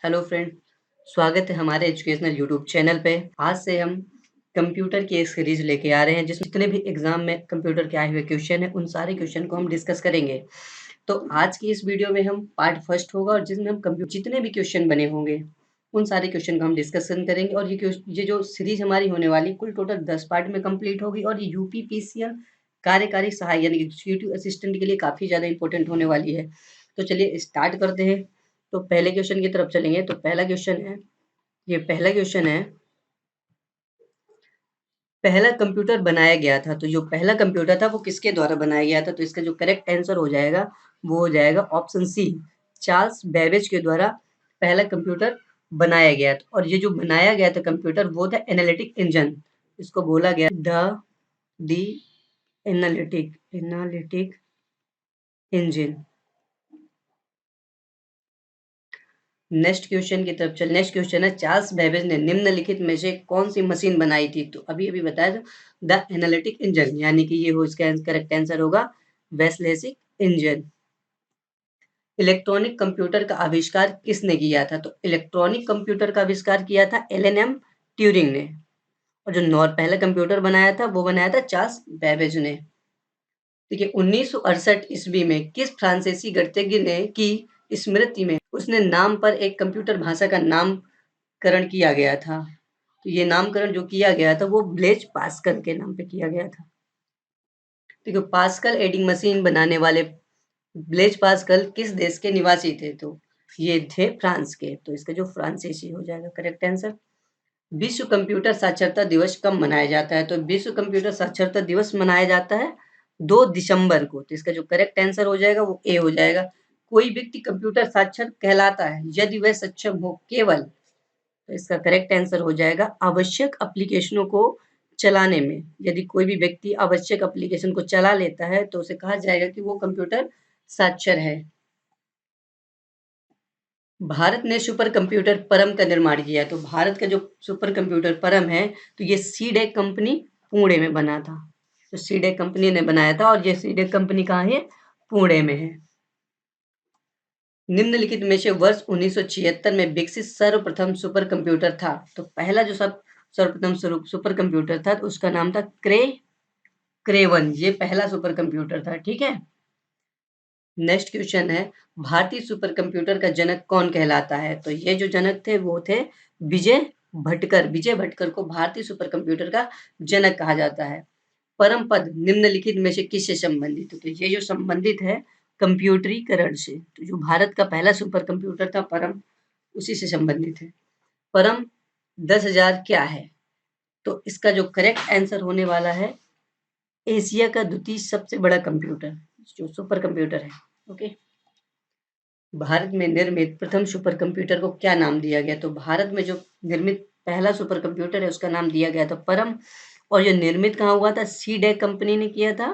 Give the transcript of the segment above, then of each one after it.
Hello friend, स्वागत है हमारे एजुकेशनल यूट्यूब चैनल पे। आज से हम कंप्यूटर की एक सीरीज लेके आ रहे हैं जिसमें जितने भी एग्जाम में कंप्यूटर के आए हुए क्वेश्चन हैं उन सारे क्वेश्चन को हम डिस्कस करेंगे। तो आज की इस वीडियो में हम पार्ट फर्स्ट होगा और जिसमें हम कंप्यूटर जितने भी क्वेश्चन बने होंगे उन सारे क्वेश्चन को हम डिस्कशन करेंगे। और ये जो सीरीज हमारी होने वाली कुल टोटल 10 पार्ट में कंप्लीट होगी और ये यूपीपीसीएल कार्यकारी सहायक यानी एग्जीक्यूटिव असिस्टेंट के लिए काफ़ी ज़्यादा इंपॉर्टेंट होने वाली है। तो चलिए स्टार्ट करते हैं। तो पहले क्वेश्चन की तरफ चलेंगे। तो पहला क्वेश्चन है पहला कंप्यूटर बनाया गया था। तो जो पहला कंप्यूटर था वो किसके द्वारा बनाया गया था? तो इसका जो करेक्ट आंसर हो जाएगा वो हो जाएगा ऑप्शन सी, चार्ल्स बेबेज के द्वारा पहला कंप्यूटर बनाया गया था। और ये जो बनाया गया था कंप्यूटर वो था एनालिटिक इंजन। इसको बोला गया दी एनालिटिक इंजन। नेक्स्ट क्वेश्चन है चार्ल्स बेबेज ने निम्नलिखित में से कौन सी मशीन बनाई थी? तो अभी अभी बताया था द एनालिटिक इंजन, यानी कि ये हो इसका करेक्ट आंसर होगा वेस्लेसिक इंजन। इलेक्ट्रॉनिक कंप्यूटर का आविष्कार किसने किया था? तो इलेक्ट्रॉनिक कंप्यूटर का आविष्कार किया था एलन एम ट्यूरिंग ने। और जो पहला कंप्यूटर बनाया था वो बनाया था चार्ल्स बेबेज ने। देखिए 1968 ईस्वी में किस फ्रांसीसी गणितज्ञ ने की स्मृति में उसने नाम पर एक कंप्यूटर भाषा का नामकरण किया गया था? तो ये नामकरण जो किया गया था वो ब्लेज पास्कल के नाम पे किया गया था। देखिए पास्कल एडिंग मशीन बनाने वाले ब्लेज पास्कल किस देश के निवासी थे? तो ये थे फ्रांस के। तो इसका जो फ्रांसीसी हो जाएगा करेक्ट आंसर। विश्व कंप्यूटर साक्षरता दिवस कब मनाया जाता है? तो विश्व कंप्यूटर साक्षरता दिवस मनाया जाता है 2 दिसंबर को। तो इसका जो करेक्ट आंसर हो जाएगा वो ए हो जाएगा। कोई व्यक्ति कंप्यूटर साक्षर कहलाता है यदि वह सक्षम हो केवल, तो इसका करेक्ट आंसर हो जाएगा आवश्यक एप्लीकेशनों को चलाने में। यदि कोई भी व्यक्ति आवश्यक एप्लीकेशन को चला लेता है तो उसे कहा जाएगा कि वो कंप्यूटर साक्षर है। भारत ने सुपर कंप्यूटर परम का निर्माण किया। तो भारत का जो सुपर कंप्यूटर परम है तो ये सीडेक कंपनी पुणे में बना था। तो सीडेक कंपनी ने बनाया था और ये सीडेक कंपनी कहाँ है? पुणे में है। निम्नलिखित में से वर्ष 1976 में विकसित सर्वप्रथम सुपर कंप्यूटर था। तो पहला जो सर्वप्रथम सुपर कंप्यूटर था तो उसका नाम था क्रेवन। ये पहला सुपर कंप्यूटर था। ठीक है। नेक्स्ट क्वेश्चन है भारतीय सुपर कंप्यूटर का जनक कौन कहलाता है? तो ये जो जनक थे वो थे विजय भटकर। विजय भटकर को भारतीय सुपर कंप्यूटर का जनक कहा जाता है। परम पद निम्नलिखित में से किससे संबंधित है? तो ये जो संबंधित है कंप्यूटरीकरण से। तो जो भारत का पहला सुपर कंप्यूटर था परम, उसी से संबंधित है। परम 10,000 क्या है? तो इसका जो करेक्ट आंसर होने वाला है एशिया का द्वितीय सबसे बड़ा कंप्यूटर जो सुपर कंप्यूटर है। ओके। भारत में निर्मित प्रथम सुपर कंप्यूटर को क्या नाम दिया गया? तो भारत में जो निर्मित पहला सुपर कंप्यूटर है उसका नाम दिया गया था परम। और ये निर्मित कहाँ हुआ था? सीडेक कंपनी ने किया था।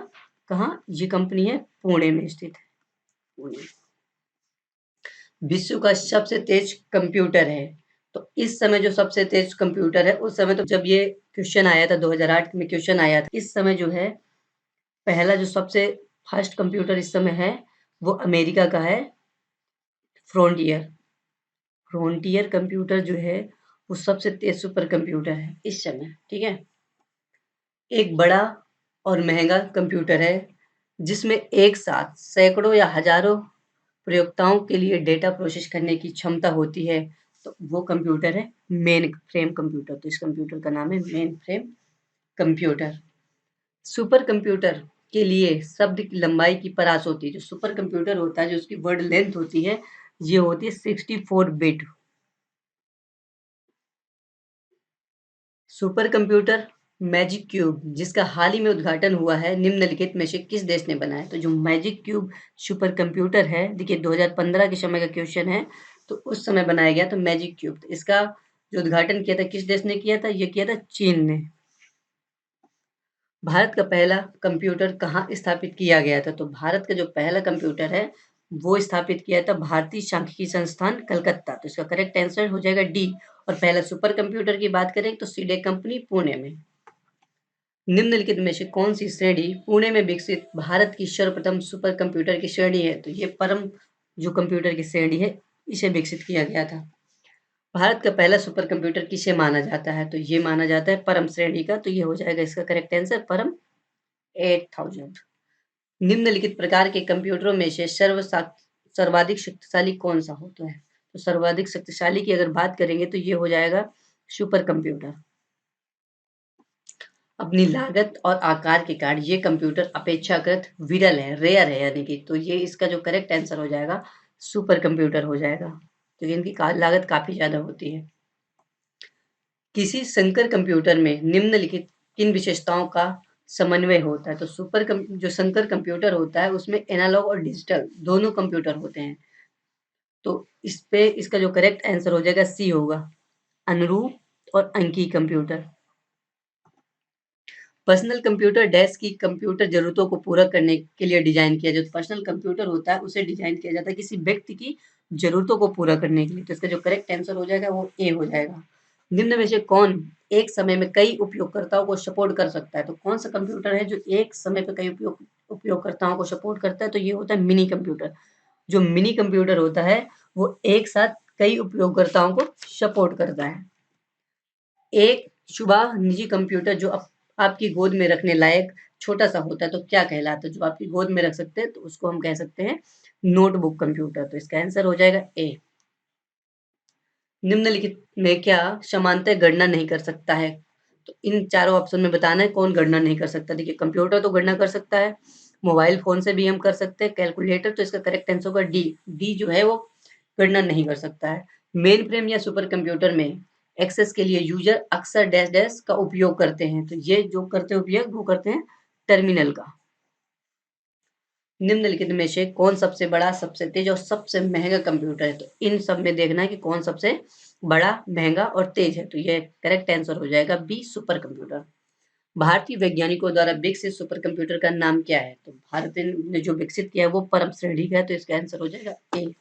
कहाँ? ये कंपनी है पुणे में स्थित है। पुणे विश्व का सबसे तेज कंप्यूटर है। तो इस समय जो सबसे तेज कंप्यूटर है उस समय, तो जब ये क्वेश्चन आया था 2008 में क्वेश्चन आया था, इस समय जो है पहला जो सबसे फास्ट कंप्यूटर इस समय है वो अमेरिका का है फ्रंटियर। फ्रंटियर कंप्यूटर जो है वो सबसे तेज सुपर कंप्यूटर है इस समय। ठीक है। एक बड़ा और महंगा कंप्यूटर है जिसमें एक साथ सैकड़ों या हजारों प्रयोक्ताओं के लिए डेटा प्रोसेस करने की क्षमता होती है। तो वो कंप्यूटर है मेन फ्रेम कंप्यूटर। तो इस कंप्यूटर का नाम है main frame computer. Super computer के लिए शब्द की लंबाई की परास होती है। जो सुपर कंप्यूटर होता है जो उसकी वर्ड लेंथ होती है ये होती है 64 bit. Super computer magic cube जिसका हाल ही में उद्घाटन हुआ है निम्नलिखित में से किस देश ने बनाया? तो जो मैजिक क्यूब सुपर कंप्यूटर है, देखिए 2015 के समय का क्वेश्चन है, तो उस समय बनाया गया था मैजिक क्यूब। तो इसका जो उद्घाटन किया था किस देश ने किया था? ये किया था चीन ने। भारत का पहला कंप्यूटर कहाँ स्थापित किया गया था? तो भारत का जो पहला कंप्यूटर है वो स्थापित किया था भारतीय सांख्यिकी संस्थान कलकत्ता। तो इसका करेक्ट आंसर हो जाएगा डी। और पहला सुपर कंप्यूटर की बात करें तो सीडेक कंपनी पुणे में। निम्नलिखित में से कौन सी श्रेणी पुणे में विकसित भारत की सर्वप्रथम सुपर कंप्यूटर की श्रेणी है? तो ये परम जो कंप्यूटर की श्रेणी है इसे विकसित किया गया था। भारत का पहला सुपर कंप्यूटर किसे माना जाता है? तो ये माना जाता है परम श्रेणी का, तो ये हो जाएगा इसका करेक्ट आंसर परम 8000। निम्नलिखित प्रकार के कंप्यूटरों में से सर्वाधिक शक्तिशाली कौन सा होता है? तो सर्वाधिक शक्तिशाली की अगर बात करेंगे तो ये हो जाएगा सुपर कंप्यूटर। अपनी लागत और आकार के कारण ये कंप्यूटर अपेक्षाकृत विरल है, रेयर है, यानी कि तो ये इसका जो करेक्ट आंसर हो जाएगा सुपर कंप्यूटर हो जाएगा, क्योंकि इनकी लागत काफी ज्यादा होती है। किसी संकर कंप्यूटर में निम्नलिखित किन विशेषताओं का समन्वय होता है? तो जो संकर कंप्यूटर होता है उसमें एनालॉग और डिजिटल दोनों कंप्यूटर होते हैं, तो इस पे इसका जो करेक्ट आंसर हो जाएगा सी होगा, अनुरूप और अंकीय कंप्यूटर। पर्सनल कंप्यूटर डेस्क की कंप्यूटर जरूरतों को पूरा करने के लिए डिजाइन किया जाता है। पर्सनल कंप्यूटर होता है उसे डिजाइन किया जाता है किसी व्यक्ति की जरूरतों को पूरा करने के लिए, तो इसका जो करेक्ट आंसर हो जाएगा वो ए हो जाएगा। निम्न में से कौन एक समय में कई उपयोगकर्ताओं को सपोर्ट कर सकता है? तो कौन सा कंप्यूटर है जो एक समय पे कई उपयोगकर्ताओं को सपोर्ट करता है? तो ये होता है मिनी कंप्यूटर। जो मिनी कंप्यूटर होता है वो एक साथ कई उपयोगकर्ताओं को सपोर्ट करता है। एक शुबा निजी कंप्यूटर जो आपकी गोद में रखने लायक छोटा सा होता है तो क्या कहलाता है? जो आपकी गोद में रख सकते हैं तो उसको हम कह सकते हैं नोटबुक कंप्यूटर, तो इसका आंसर हो जाएगा ए। निम्नलिखित में क्या समानतः गणना नहीं कर सकता है? तो इन चारों ऑप्शन में बताना है कौन गणना नहीं कर सकता। देखिए कंप्यूटर तो गणना कर सकता है, मोबाइल फोन से भी हम कर सकते हैं, कैलकुलेटर, तो इसका करेक्ट आंसर होगा डी। डी जो है वो गणना नहीं कर सकता है। मेन फ्रेम या सुपर कंप्यूटर में एक्सेस के लिए यूजर अक्सर डैश डैश का उपयोग करते हैं, तो ये जो करते हैं उपयोग वो करते हैं टर्मिनल का। निम्नलिखित में से कौन सबसे बड़ा, सबसे तेज और सबसे महंगा कंप्यूटर है? तो इन सब में देखना है कि कौन सबसे बड़ा, महंगा और तेज है, तो ये करेक्ट आंसर हो जाएगा बी सुपर कंप्यूटर। भारतीय वैज्ञानिकों द्वारा विकसित सुपर कंप्यूटर का नाम क्या है? तो भारत ने जो विकसित किया है वो परम श्रेणी का है, तो इसका आंसर हो जाएगा ए।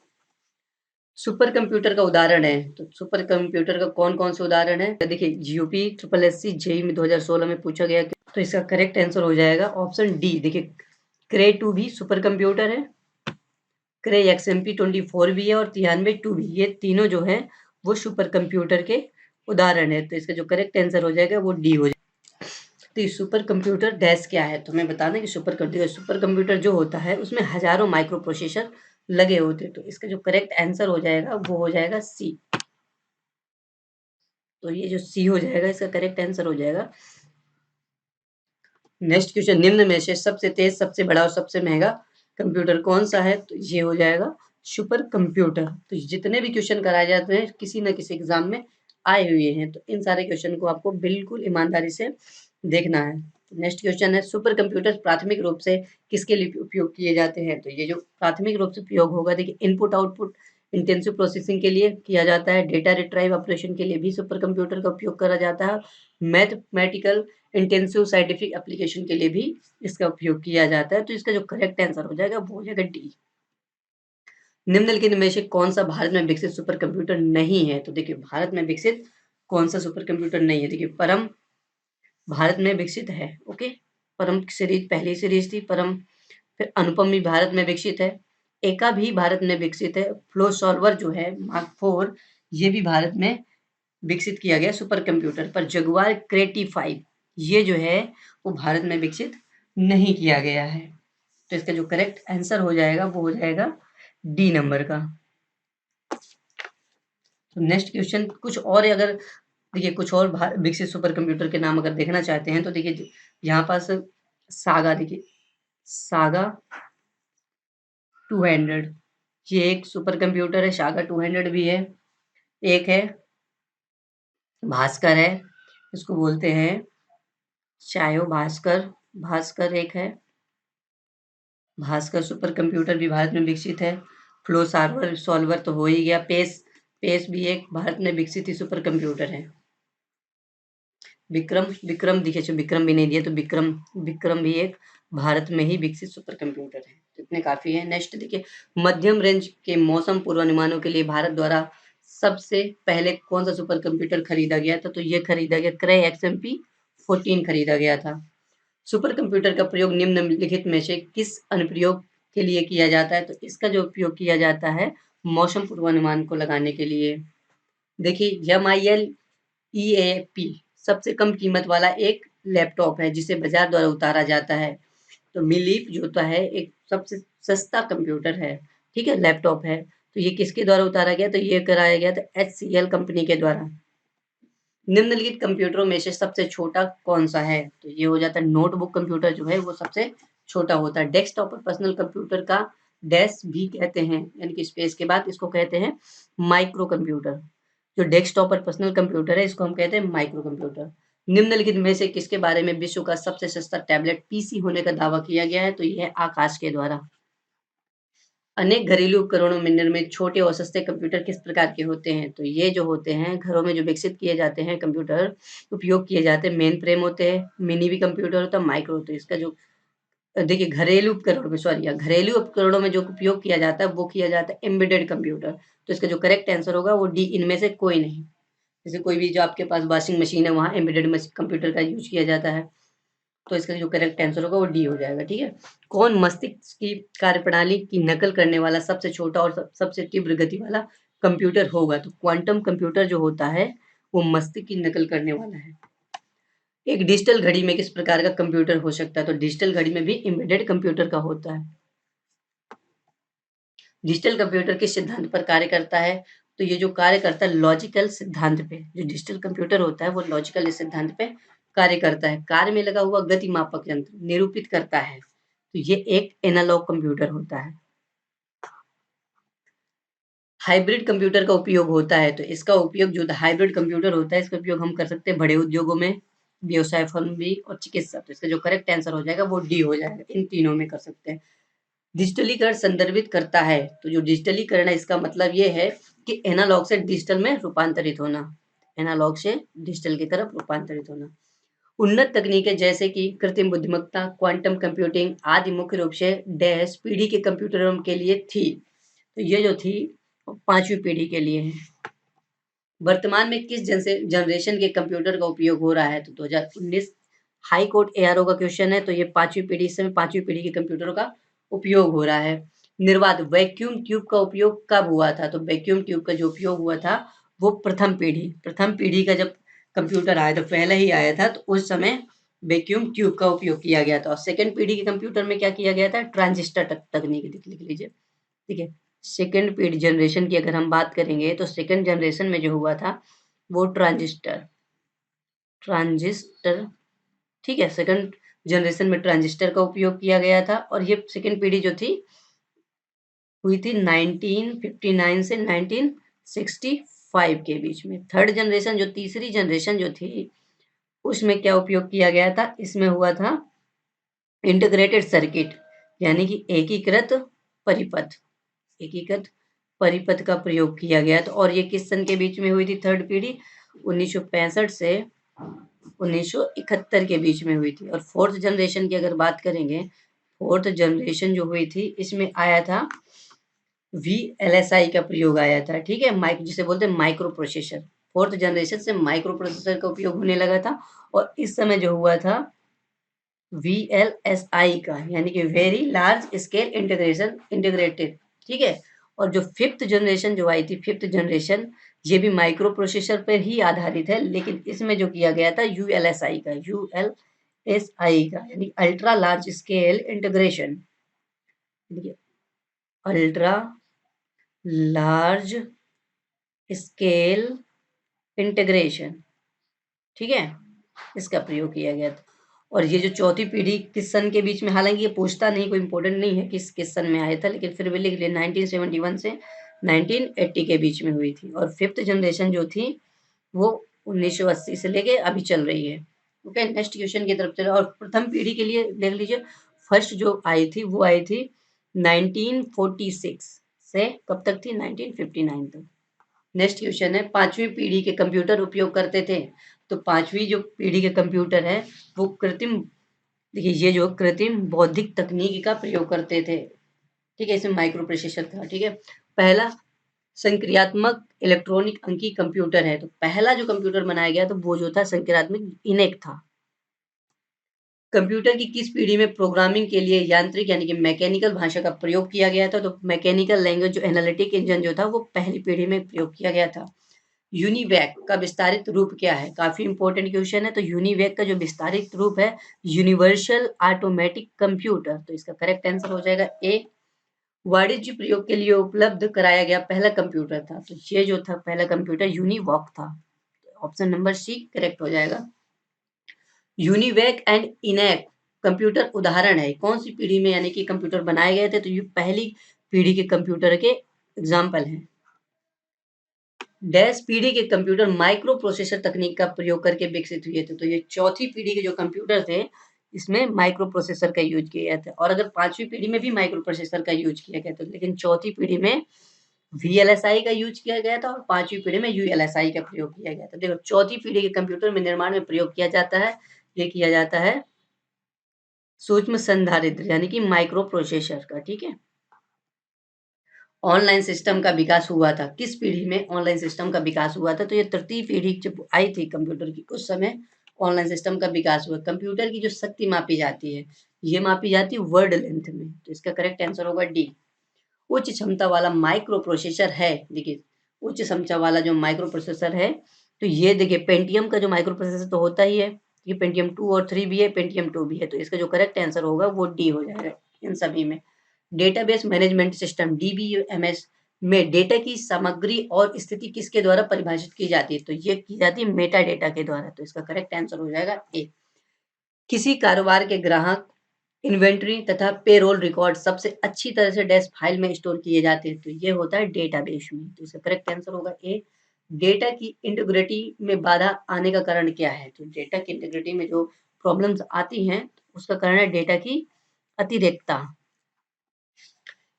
सुपर कंप्यूटर का उदाहरण है, तो सुपर कंप्यूटर का कौन कौन से उदाहरण है? देखिए GOP triple S C JE में 2016 में पूछा गया, तो इसका करेक्ट आंसर हो जाएगा ऑप्शन डी। देखिए क्रे 2 भी सुपर कंप्यूटर है, क्रे XMP 24 भी है और 93 2 भी, ये तीनों जो है वो सुपर कंप्यूटर के उदाहरण है, तो इसका जो करेक्ट आंसर हो जाएगा वो डी हो जाएगा। तो ये सुपर कंप्यूटर डैश क्या है? तो मैं बताना कि सुपर कंप्यूटर जो होता है उसमें हजारों माइक्रो प्रोसेसर लगे होते हैं, तो इसका जो करेक्ट आंसर हो जाएगा वो हो जाएगा सी। तो ये जो सी हो जाएगा इसका करेक्ट आंसर हो जाएगा। नेक्स्ट क्वेश्चन, निम्न में से सबसे तेज, सबसे बड़ा और सबसे महंगा कंप्यूटर कौन सा है? तो ये हो जाएगा सुपर कंप्यूटर। तो जितने भी क्वेश्चन कराए जाते हैं किसी न किसी एग्जाम में आए हुए हैं, तो इन सारे क्वेश्चन को आपको बिल्कुल ईमानदारी से देखना है। नेक्स्ट क्वेश्चन है, सुपर कंप्यूटर प्राथमिक रूप से किसके लिए उपयोग किए जाते हैं? तो ये जो प्राथमिक रूप से उपयोग होगा, देखिए इनपुट आउटपुट इंटेंसिव प्रोसेसिंग के लिए किया जाता है, डेटा रिट्राइव ऑपरेशन के लिए भी सुपर कंप्यूटर का उपयोग करा जाता है, मैथमेटिकल इंटेंसिव साइंटिफिक एप्लीकेशन के लिए भी इसका उपयोग किया जाता है, तो इसका जो करेक्ट आंसर हो जाएगा वो हो जाएगा डी। निम्नलिखित में से कौन सा भारत में विकसित सुपर कंप्यूटर नहीं है? तो देखिए भारत में विकसित कौन सा सुपर कंप्यूटर नहीं है? देखिए परम भारत में विकसित है, ओके, परम सीरीज पहली सीरीज थी परम, फिर अनुपम भी भारत में विकसित है, एका भी भारत में विकसित है, फ्लो सॉल्वर जो है मार्क 4 ये भी भारत में विकसित किया गया सुपर कंप्यूटर, पर जगुआर क्रेटी 5 ये जो है वो भारत में विकसित नहीं किया गया है, तो इसका जो करेक्ट आंसर हो जाएगा वो हो जाएगा डी नंबर का। तो नेक्स्ट क्वेश्चन कुछ और अगर देखिए कुछ और विकसित सुपर कंप्यूटर के नाम अगर देखना चाहते हैं तो देखिए यहाँ पास सागा, देखिए सागा 200 ये एक सुपर कंप्यूटर है, सागा 200 भी है, एक है भास्कर है, इसको बोलते हैं चायो भास्कर, भास्कर एक है, भास्कर सुपर कंप्यूटर भी भारत में विकसित है, फ्लो सॉल्वर सॉल्वर तो हो ही गया, पेस पेस भी एक भारत में विकसित ही सुपर कंप्यूटर है, विक्रम विक्रम देखिए विक्रम भी नहीं दिया, तो विक्रम विक्रम भी एक भारत में ही विकसित सुपर कंप्यूटर है, तो इतने काफी है। नेक्स्ट देखिए मध्यम रेंज के मौसम पूर्वानुमानों के लिए भारत द्वारा सबसे पहले कौन सा सुपर कंप्यूटर खरीदा गया था? तो ये खरीदा गया क्रे XMP 14 खरीदा गया था। सुपर कंप्यूटर का प्रयोग निम्नलिखित में से किस अनुप्रयोग के लिए किया जाता है? तो इसका जो उपयोग किया जाता है मौसम पूर्वानुमान को लगाने के लिए, देखिए MIL EAP सबसे कम कीमत वाला एक लैपटॉप है जिसे बाजार द्वारा उतारा जाता है। तो मिलीप जो होता है एक सबसे सस्ता कंप्यूटर है, ठीक है, लैपटॉप है। तो ये किसके द्वारा उतारा गया? तो ये कराया गया था HCL कंपनी के द्वारा। निम्नलिखित कंप्यूटरों में से सबसे छोटा कौन सा है? तो ये हो जाता है नोटबुक कंप्यूटर जो है वो सबसे छोटा होता है। डेस्कटॉप और पर्सनल कंप्यूटर का डैश भी कहते हैं, यानी कि स्पेस के बाद इसको कहते हैं माइक्रो कंप्यूटर। जो डेस्कटॉप और पर्सनल कंप्यूटर है इसको हम कहते हैं माइक्रो कंप्यूटर। निम्नलिखित में से किसके बारे में विश्व का सबसे सस्ता टैबलेट पीसी होने का दावा किया गया है? तो यह है आकाश के द्वारा। अनेक घरेलू उपकरणों में निर्मित छोटे और सस्ते कंप्यूटर किस प्रकार के होते हैं? तो ये जो होते हैं घरों में जो विकसित किए जाते हैं कंप्यूटर, उपयोग किए जाते हैं, मेन फ्रेम होते हैं, मिनी भी कंप्यूटर होता है, माइक्रो होता है। इसका जो देखिए घरेलू उपकरणों में सॉरी घरेलू उपकरणों में जो उपयोग किया जाता है वो किया जाता है एम्बेडेड कंप्यूटर। तो इसका जो करेक्ट आंसर होगा वो डी, इनमें से कोई नहीं। जैसे कोई भी जो आपके पास वॉशिंग मशीन है वहाँ एम्बेडेड कंप्यूटर का यूज किया जाता है। तो इसका जो करेक्ट आंसर होगा वो डी हो जाएगा, ठीक है। कौन मस्तिष्क की कार्यप्रणाली की नकल करने वाला सबसे छोटा और सबसे तीव्र गति वाला कंप्यूटर होगा? तो क्वांटम कंप्यूटर जो होता है वो मस्तिष्क की नकल करने वाला है। एक डिजिटल घड़ी में किस प्रकार का कंप्यूटर हो सकता है? तो डिजिटल घड़ी में भी एम्बेडेड कंप्यूटर का होता है। डिजिटल कंप्यूटर किस सिद्धांत पर कार्य करता है? तो ये जो कार्य करता है लॉजिकल सिद्धांत पे। जो डिजिटल कंप्यूटर होता है वो लॉजिकल सिद्धांत पे कार्य करता है। कार में लगा हुआ गति मापक यंत्र निरूपित करता है। तो ये एक एनालॉग कंप्यूटर होता है। हाइब्रिड कंप्यूटर का उपयोग होता है, तो इसका उपयोग जो हाइब्रिड कंप्यूटर होता है इसका उपयोग हम कर सकते हैं बड़े उद्योगों में, व्यवसाय फर्म भी और चिकित्सा। तो इसका जो करेक्ट आंसर हो जाएगा वो डी हो जाएगा, इन तीनों में कर सकते हैं। डिजिटलीकरण संदर्भित करता है, तो जो डिजिटलीकरण है इसका मतलब ये है कि एनालॉग से डिजिटल में रूपांतरित होना, एनालॉग से डिजिटल की तरफ रूपांतरित होना। उन्नत तकनीकें जैसे कि कृत्रिम बुद्धिमत्ता, क्वांटम कंप्यूटिंग आदि मुख्य रूप से डैश पीढ़ी के कंप्यूटरों के लिए थी। तो ये जो थी पांचवी पीढ़ी के लिए है। वर्तमान में किस जनरेशन के कंप्यूटर का उपयोग हो रहा है? तो 2019 हाई कोर्ट एआरओ का क्वेश्चन है। तो ये पांचवी पीढ़ी, इस समय पांचवी पीढ़ी के कंप्यूटरों का उपयोग हो रहा है। निर्वात वैक्यूम ट्यूब का उपयोग कब हुआ था? तो वैक्यूम ट्यूब का जो उपयोग हुआ था वो प्रथम पीढ़ी का जब कंप्यूटर आया था, पहले ही आया था, तो उस समय वैक्यूम ट्यूब का उपयोग किया गया था। और सेकेंड पीढ़ी के कंप्यूटर में क्या किया गया था? ट्रांजिस्टर तकनीक लिख लीजिए, ठीक है। सेकेंड पीढ़ी जनरेशन की अगर हम बात करेंगे तो सेकेंड जनरेशन में जो हुआ था वो ट्रांजिस्टर, ठीक है। सेकंड जनरेशन में ट्रांजिस्टर का उपयोग किया गया था और ये सेकंड पीढ़ी जो थी हुई थी 1959 से 1965 के बीच में। थर्ड जनरेशन जो तीसरी जनरेशन जो थी उसमें क्या उपयोग किया गया था? इसमें हुआ था इंटीग्रेटेड सर्किट, यानी कि परिपथ एकीकृत परिपथ का प्रयोग किया गया था। और ये किस सन के बीच में हुई थी थर्ड पीढ़ी? 1965 से 1971 के बीच में हुई थी। और फोर्थ जनरेशन की अगर बात करेंगे, फोर्थ जनरेशन जो हुई थी इसमें आया था VLSI का प्रयोग आया था, ठीक है, जिसे बोलते हैं माइक्रो प्रोसेसर। फोर्थ जनरेशन से माइक्रो प्रोसेसर का उपयोग होने लगा था और इस समय जो हुआ था VLSI का, यानी कि वेरी लार्ज स्केल इंटीग्रेटेड, ठीक है। और जो फिफ्थ जनरेशन जो आई थी, फिफ्थ जनरेशन, ये भी माइक्रो प्रोसेसर पर ही आधारित है, लेकिन इसमें जो किया गया था ULSI का, यानी ultra large scale integration, ultra large scale integration, ठीक है, इसका प्रयोग किया गया था। और ये जो चौथी पीढ़ी किस सन के बीच में, हालांकि ये पूछता नहीं, कोई इंपॉर्टेंट नहीं है किस सन में आया था, लेकिन फिर भी लिख लिया 1971 से 1980 के बीच में हुई थी। और फिफ्थ जनरेशन जो थी वो 1980 से लेके अभी चल रही है। ओके, नेक्स्ट क्वेश्चन की तरफ चले। और प्रथम पीढ़ी के लिए देख लीजिए, फर्स्ट जो आई थी वो आई थी 1946 से कब तक थी? 1959 तक। नेक्स्ट क्वेश्चन है, पांचवी पीढ़ी के कंप्यूटर उपयोग करते थे। तो पांचवी जो पीढ़ी के कंप्यूटर है वो देखिए ये जो कृत्रिम बौद्धिक तकनीक का प्रयोग करते थे, ठीक है। इसमें माइक्रो प्रोसेसर था, ठीक है। पहला संक्रियात्मक इलेक्ट्रॉनिक अंकी कंप्यूटर है। तो पहला जो कंप्यूटर बनाया गया तो वो जो था संक्रियात्मक इनेक था। कंप्यूटर की किस पीढ़ी में प्रोग्रामिंग के लिए यांत्रिक यानी कि मैकेनिकल भाषा का प्रयोग किया गया था? तो मैकेनिकल लैंग्वेज जो एनालिटिक इंजन जो था वो पहली पीढ़ी में प्रयोग किया गया था। यूनिवैक का विस्तारित रूप क्या है? काफी इंपॉर्टेंट क्वेश्चन है। तो यूनिवैक का जो विस्तारित रूप है यूनिवर्सल ऑटोमेटिक कंप्यूटर। तो इसका करेक्ट आंसर हो जाएगा ए। वाणिज्य प्रयोग के लिए उपलब्ध कराया गया पहला कंप्यूटर था, तो ये जो था पहला कंप्यूटर यूनिवॉक था। ऑप्शन नंबर सी करेक्ट हो जाएगा। यूनिवैक एंड इनैक कंप्यूटर उदाहरण है, कौन सी पीढ़ी में यानी कि कंप्यूटर बनाए गए थे? तो ये पहली पीढ़ी के कंप्यूटर के एग्जाम्पल हैं। डैश पीढ़ी के कंप्यूटर माइक्रो प्रोसेसर तकनीक का प्रयोग करके विकसित हुए थे। तो ये चौथी पीढ़ी के जो कंप्यूटर थे इसमें माइक्रो प्रोसेसर का यूज किया गया था। और अगर पांचवी पीढ़ी में भी माइक्रो प्रोसेसर का यूज किया गया था, लेकिन चौथी पीढ़ी में VLSI का यूज किया गया था और पांचवी पीढ़ी में ULSI का प्रयोग किया गया था। देखो चौथी पीढ़ी के कंप्यूटर में निर्माण में प्रयोग किया जाता है, ये किया जाता है सूक्ष्म संधारित्र यानी कि माइक्रो प्रोसेसर का। ठीक है। ऑनलाइन सिस्टम का विकास हुआ था, किस पीढ़ी में ऑनलाइन सिस्टम का विकास हुआ था? तो ये तृतीय पीढ़ी जब आई थी कंप्यूटर की, उस समय ऑनलाइन सिस्टम का विकास हुआ। कंप्यूटर की जो शक्ति मापी जाती है, ये मापी जाती है वर्ड लेंथ में। तो इसका करेक्ट आंसर होगा डी। उच्च क्षमता वाला माइक्रो प्रोसेसर है, देखिए उच्च क्षमता वाला जो माइक्रो प्रोसेसर है, तो ये देखिए पेंटियम का जो माइक्रो प्रोसेसर तो होता ही है, ये पेंटियम 2 और 3 भी है, पेंटियम 2 भी है। तो इसका जो करेक्ट आंसर होगा वो डी हो जाएगा इन सभी में। डेटाबेस मैनेजमेंट सिस्टम DBMS में डेटा की सामग्री और स्थिति किसके द्वारा परिभाषित की जाती है? तो ये की जाती है मेटा डेटा के द्वारा। तो इसका करेक्ट आंसर हो जाएगा ए। किसी कारोबार के ग्राहक इन्वेंट्री तथा पेरोल रिकॉर्ड सबसे अच्छी तरह से डैश फाइल में स्टोर किए जाते हैं, तो ये होता है डेटाबेस में। तो इसका करेक्ट आंसर होगा ए। डेटा की इंटीग्रिटी में बाधा आने का कारण क्या है? तो डेटा की इंटीग्रिटी में जो प्रॉब्लम्स आती हैं उसका कारण है डेटा की अतिरेकता।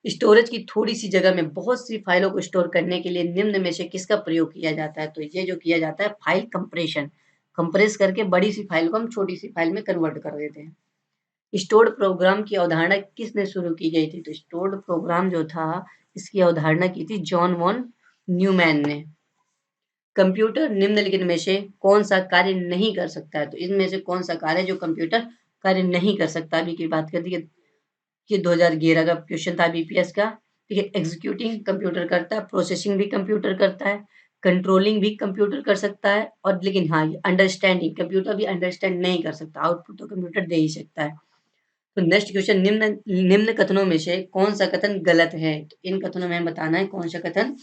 स्टोरेज की थोड़ी सी जगह में बहुत सी फाइलों को स्टोर करने के लिए निम्न में से किसका प्रयोग किया जाता है? तो ये जो किया जाता है फाइल कंप्रेशन, कंप्रेस करके बड़ी सी फाइल को हम छोटी सी फाइल में कन्वर्ट कर देते हैं। स्टोर्ड प्रोग्राम की अवधारणा किसने शुरू की गई थी? तो स्टोर्ड प्रोग्राम जो था इसकी अवधारणा की थी जॉन वॉन न्यूमैन ने। कंप्यूटर निम्नलिखित में से कौन सा कार्य नहीं कर सकता है? तो इनमें से कौन सा कार्य जो कंप्यूटर कार्य नहीं कर सकता? अभी की बात कर दी, ये 2011 का क्वेश्चन था BPS का। ठीक है, एग्जीक्यूटिंग कंप्यूटर करता है, प्रोसेसिंग भी कंप्यूटर करता है, कंट्रोलिंग भी कंप्यूटर कर सकता है, और लेकिन हाँ अंडरस्टैंडिंग कंप्यूटर भी अंडरस्टैंड नहीं कर सकता, आउटपुट तो कंप्यूटर दे ही सकता है। तो नेक्स्ट क्वेश्चन, निम्न निम्न कथनों में से कौन सा कथन गलत है? तो इन कथनों में बताना है कौन सा कथन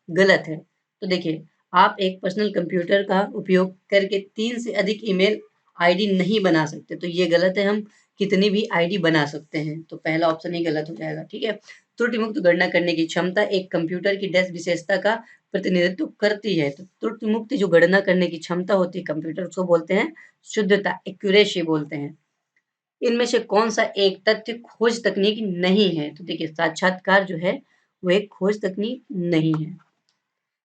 गलत है। तो देखिए, आप एक पर्सनल कंप्यूटर का उपयोग करके 3 से अधिक ईमेल आईडी नहीं बना सकते, तो ये गलत है। हम कितनी भी आईडी बना सकते हैं, तो पहला ऑप्शन ही गलत हो जाएगा। ठीक है। त्रुटि मुक्त गणना करने की क्षमता एक कंप्यूटर की डैश विशेषता का प्रतिनिधित्व करती है। तो त्रुटि मुक्त जो गणना करने की क्षमता होती है कंप्यूटर, उसको बोलते हैं शुद्धता, एक्यूरेसी बोलते हैं। इनमें से कौन सा एक तथ्य खोज तकनीक नहीं है? तो देखिए, साक्षात्कार जो है वो एक खोज तकनीक नहीं है।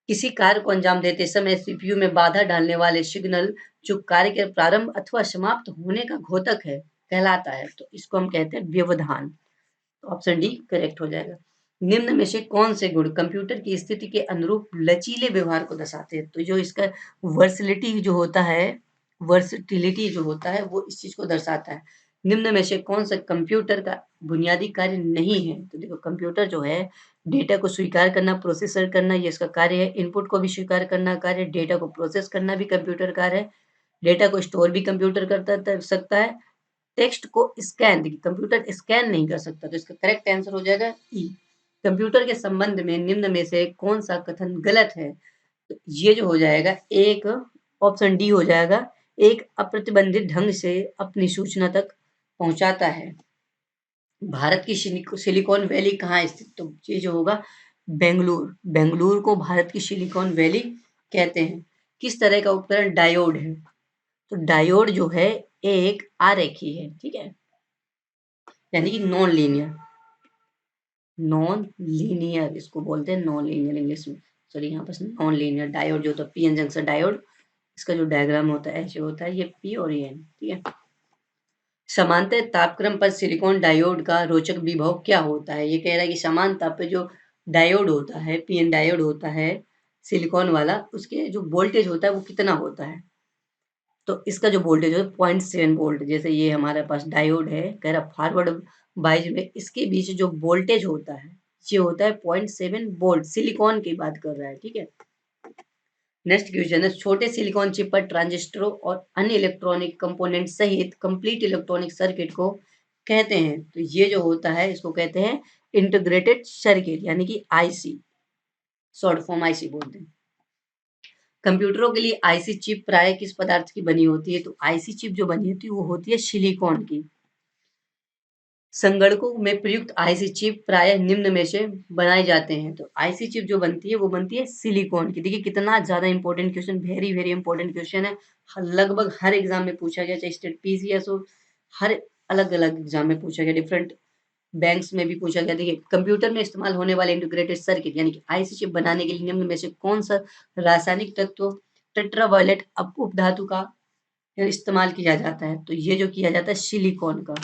किसी कार्य को अंजाम देते समय CPU में बाधा डालने वाले सिग्नल जो कार्य के प्रारंभ अथवा समाप्त होने का घोतक है कहलाता है, तो इसको हम कहते हैं व्यवधान। तो ऑप्शन डी करेक्ट हो जाएगा। निम्न में से कौन से गुण कंप्यूटर की स्थिति के अनुरूप लचीले व्यवहार को दर्शाते हैं? तो जो इसका वर्सलिटी जो होता है, वर्सटिलिटी जो होता है वो इस चीज को दर्शाता है। निम्न में से कौन सा कंप्यूटर का बुनियादी कार्य नहीं है? तो देखो, कंप्यूटर जो है डेटा को स्वीकार करना, प्रोसेसर करना, ये इसका कार्य है। इनपुट को भी स्वीकार करना कार्य, डेटा को प्रोसेस करना भी कंप्यूटर कार्य है। डेटा को स्टोर भी कंप्यूटर करता सकता है। टेक्स्ट को स्कैन, देखिए कंप्यूटर स्कैन नहीं कर सकता, तो इसका करेक्ट आंसर हो जाएगा ई। कंप्यूटर के संबंध में निम्न में से कौन सा कथन गलत है? तो ये जो हो जाएगा एक, ऑप्शन डी हो जाएगा, एक अप्रतिबंधित ढंग से अपनी सूचना तक पहुंचाता है। भारत की सिलिकॉन वैली कहाँ स्थित? तो ये जो होगा बेंगलुरु, बेंगलुरु को भारत की सिलिकॉन वैली कहते हैं। किस तरह का उपकरण डायोड है? तो डायोड जो है एक आरेखी है, ठीक है, यानी कि नॉन लीनियर, नॉन लीनियर इसको बोलते हैं, नॉन लीनियर इंग्लिश में। सॉरी, यहाँ पर नॉन लीनियर डायोड जो होता है पीएन जंक्शन डायोड, इसका जो डायग्राम होता है ऐसे होता है, ये पी और ये एन। ठीक है। समांतर तापक्रम पर सिलिकॉन डायोड का रोचक विभव क्या होता है? ये कह रहा है कि समान ताप पे जो डायोड होता है, पीएन डायोड होता है सिलिकॉन वाला, उसके जो वोल्टेज होता है वो कितना होता है? तो इसका जो वोल्टेज है 0.7 वोल्ट। जैसे ये हमारे पास डायोड है, कह रहा फॉरवर्ड बाइज में इसके बीच जो वोल्टेज होता है ये होता है 0.7 वोल्ट, सिलिकॉन की बात कर रहा है। ठीक है। नेक्स्ट क्वेश्चन है, छोटे सिलिकॉन चिप पर ट्रांजिस्टरों और अन्य इलेक्ट्रॉनिक कंपोनेंट सहित कंप्लीट इलेक्ट्रॉनिक सर्किट को कहते हैं। तो ये जो होता है इसको कहते हैं इंटीग्रेटेड सर्किट यानी कि आईसी, शॉर्ट फॉर्म आईसी बोलते हैं। कंप्यूटरों के लिए आईसी चिप प्राय किस पदार्थ की बनी होती है? तो आईसी चिप जो बनी होती है वो होती है सिलिकॉन की। संगणकों में प्रयुक्त आईसी चिप प्राय निम्न में से बनाए जाते हैं। तो आईसी चिप जो बनती है वो बनती है सिलिकॉन की। देखिए कितना ज्यादा important question, very very important question है। लगभग हर एग्जाम में पूछा गया, चाहे स्टेट पीसीएस हो, हर अलग अलग एग्जाम में पूछा गया, डिफरेंट बैंक्स में भी पूछा गया। देखिए कंप्यूटर में इस्तेमाल होने वाले इंटीग्रेटेड सर्किट यानी कि आईसी चिप बनाने के लिए निम्न में से कौन सा रासायनिक तत्व टेट्रावायलेट उपधातु का इस्तेमाल किया जाता है? तो ये जो किया जाता है सिलिकॉन का।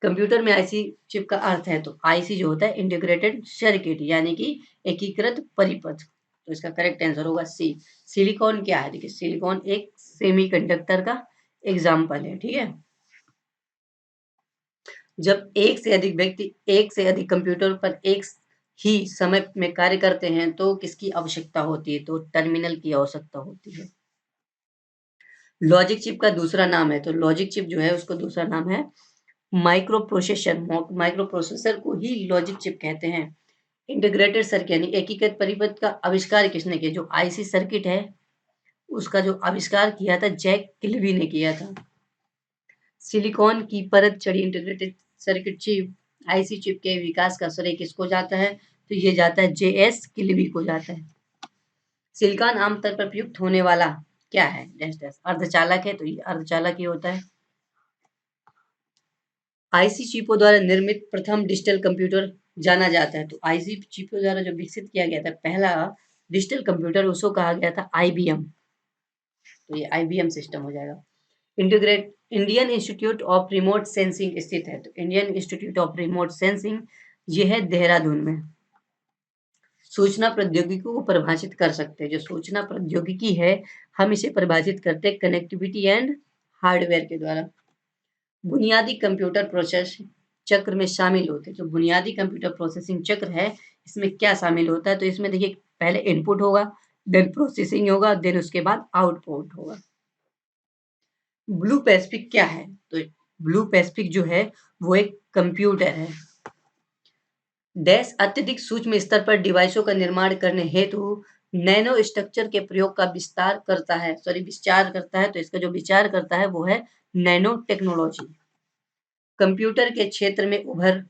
कंप्यूटर में आईसी चिप का अर्थ है, तो आईसी जो होता है इंटीग्रेटेड सर्किट यानी कि एकीकृत परिपथ। तो इसका करेक्ट आंसर होगा सी। सिलिकॉन क्या है? देखिए सिलिकॉन एक सेमीकंडक्टर का एग्जाम्पल है, ठीक है। जब एक से अधिक व्यक्ति एक से अधिक कंप्यूटर पर एक ही समय में कार्य करते हैं तो किसकी आवश्यकता होती है? तो टर्मिनल की आवश्यकता होती है। लॉजिक चिप का दूसरा नाम है, तो लॉजिक चिप जो है उसका दूसरा नाम है माइक्रो प्रोसेसर। माइक्रो प्रोसेसर को ही लॉजिक चिप कहते हैं। इंटीग्रेटेड सर्किट यानी एकीकृत परिपथ का आविष्कार किसने किया? जो आईसी सर्किट है उसका जो आविष्कार किया था जैक किल्बी ने किया था। सिलिकॉन की परत चढ़ी integrated circuit chip IC chip के विकास का श्रेय किसको जाता है? तो ये जाता है जेएस किल्बी को जाता है। सिलिकॉन आमतौर पर प्रयुक्त होने वाला क्या है? डैश डैश अर्धचालक है, तो ये अर्धचालक ही होता है। आईसी चिपों द्वारा निर्मित प्रथम डिजिटल कंप्यूटर जाना जाता है, तो आईसी चिपों द्वारा जो विकसित किया गया था पहला डिजिटल कंप्यूटर उसको कहा गया था आईबीएम। तो ये आईबीएम सिस्टम हो जाएगा। Integrate Indian institute of remote sensing स्थित है, तो Indian institute of remote sensing ये है देहरादून में। सूचना प्रौद्योगिकी को परिभाषित कर सकते हैं, जो सूचना प्रौद्योगिकी है हम इसे परिभाषित करते हैं कनेक्टिविटी एंड हार्डवेयर के द्वारा। बुनियादी कंप्यूटर प्रोसेस चक्र में शामिल होते हैं, जो बुनियादी कंप्यूटर प्रोसेसिंग चक्र है इसमें क्या शामिल होता है? तो इसमें देखिए पहले इनपुट होगा, देन प्रोसेसिंग होगा, देन उसके बाद आउटपुट होगा। ब्लू पैसिफिक क्या है? तो ब्लू पैसिफिक जो है वो एक कंप्यूटर है। डैश अत्यधिक सूक्ष्म स्तर पर डिवाइसों का निर्माण करने हेतु नैनो स्ट्रक्चर के प्रयोग का विस्तार करता है, विचार करता है। तो इसका जो विचार करता है वो है नैनो टेक्नोलॉजी। कंप्यूटर के क्षेत्र में उभर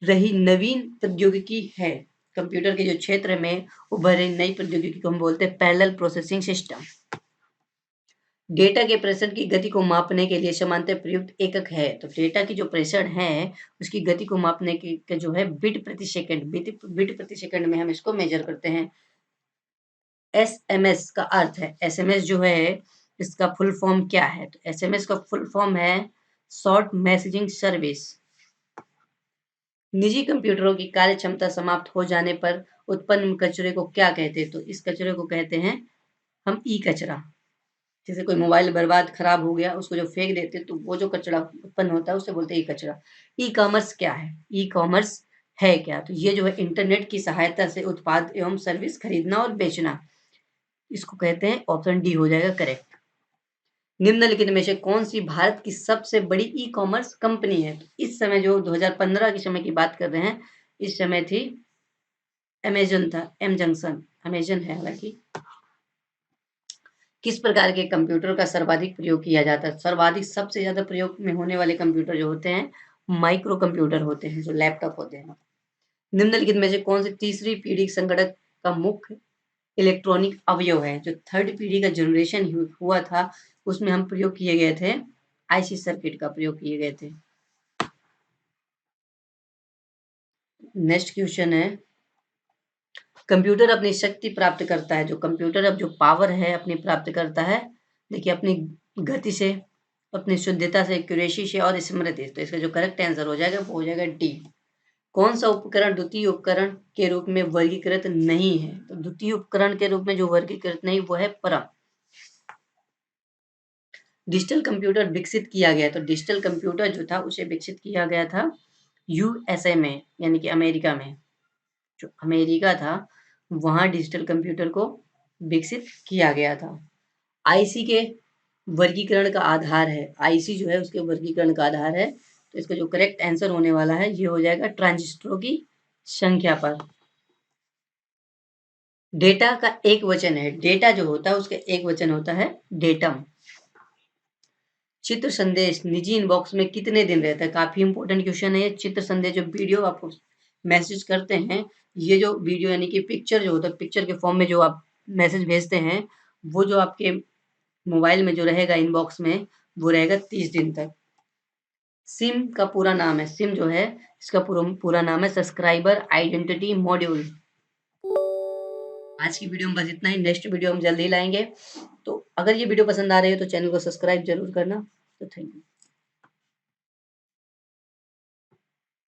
रही नवीन प्रौद्योगिकी है, कंप्यूटर के जो क्षेत्र में उभर रही नई प्रौद्योगिकी को हम बोलते हैं पैरेलल प्रोसेसिंग सिस्टम। डेटा के प्रेषण की गति को मापने के लिए समांतर प्रयुक्त एकक है, तो डेटा की जो प्रेषण है उसकी गति को मापने के जो है बिट प्रति सेकंड, बिट प्रति सेकंड में हम इसको मेजर करते हैं। एसएमएस का अर्थ है, एसएमएस जो है इसका फुल फॉर्म क्या है? तो एसएमएस का फुल फॉर्म है शॉर्ट मैसेजिंग सर्विस। निजी कंप्यूटरों की कार्य क्षमता समाप्त हो जाने पर उत्पन्न कचरे को क्या कहते हैं? तो इस कचरे को कहते हैं हम ई कचरा। जैसे कोई मोबाइल बर्बाद खराब हो गया उसको जो फेंक देते हैं तो वो जो कचरा उत्पन्न होता है उसे बोलते हैं ई कचरा। ई कॉमर्स क्या है? ई कॉमर्स है क्या? तो ये जो है इंटरनेट की सहायता से उत्पाद एवं सर्विस खरीदना और बेचना, इसको कहते हैं। ऑप्शन डी हो जाएगा करेक्ट। निम्नलिखित में से कौन सी भारत की सबसे बड़ी ई कॉमर्स कंपनी है? तो इस समय जो 2015 के समय की बात कर रहे हैं, इस समय थी अमेजन था, एम जंक्शन अमेजन है हालांकि। किस प्रकार के कंप्यूटर का सर्वाधिक प्रयोग किया जाता है? सर्वाधिक सबसे ज्यादा प्रयोग में होने वाले कंप्यूटर जो होते हैं माइक्रो कंप्यूटर होते हैं, जो लैपटॉप होते हैं। निम्नलिखित में से कौन सी तीसरी पीढ़ी संगणक का मुख्य इलेक्ट्रॉनिक अवयव है? जो थर्ड पीढ़ी का जनरेशन हुआ था उसमें हम प्रयोग किए गए थे आईसी सर्किट का प्रयोग किए गए थे। नेक्स्ट क्वेश्चन है, कंप्यूटर अपनी शक्ति प्राप्त करता है, जो कंप्यूटर अब जो पावर है अपनी प्राप्त करता है, देखिए अपनी गति से, अपनी शुद्धता से, एक्यूरेसी से और स्मृति। तो इसका जो करेक्ट आंसर हो जाएगा वो हो जाएगा डी। कौन सा उपकरण द्वितीय उपकरण के रूप में वर्गीकृत नहीं है? तो द्वितीय उपकरण के रूप में जो वर्गीकृत नहीं वो है परम। डिजिटल कंप्यूटर विकसित किया गया, तो डिजिटल कंप्यूटर जो था उसे विकसित किया गया था यूएसए में यानी कि अमेरिका में। जो अमेरिका था वहां डिजिटल कंप्यूटर को विकसित किया गया था। आईसी के वर्गीकरण का आधार है, आईसी जो है उसके वर्गीकरण का आधार है, तो इसका जो करेक्ट आंसर होने वाला है ये हो जाएगा ट्रांजिस्टरों की संख्या पर। डेटा का एक वचन है, डेटा जो होता है उसका एक वचन होता है डेटम। चित्र संदेश निजी इनबॉक्स में कितने दिन रहता है? काफी इंपॉर्टेंट क्वेश्चन है ये। चित्र संदेश जो वीडियो आपको मैसेज करते हैं, ये जो वीडियो यानी कि पिक्चर जो होता है, पिक्चर के फॉर्म में जो आप मैसेज भेजते हैं, वो जो आपके मोबाइल में जो रहेगा इनबॉक्स में, वो रहेगा 30 दिन तक। सिम का पूरा नाम है, सिम जो है इसका पूरा नाम है सब्सक्राइबर आइडेंटिटी मॉड्यूल। आज की वीडियो में बस इतना ही, नेक्स्ट वीडियो हम जल्दी लाएंगे। तो अगर ये वीडियो पसंद आ रही है तो चैनल को सब्सक्राइब जरूर करना। तो थैंक यू।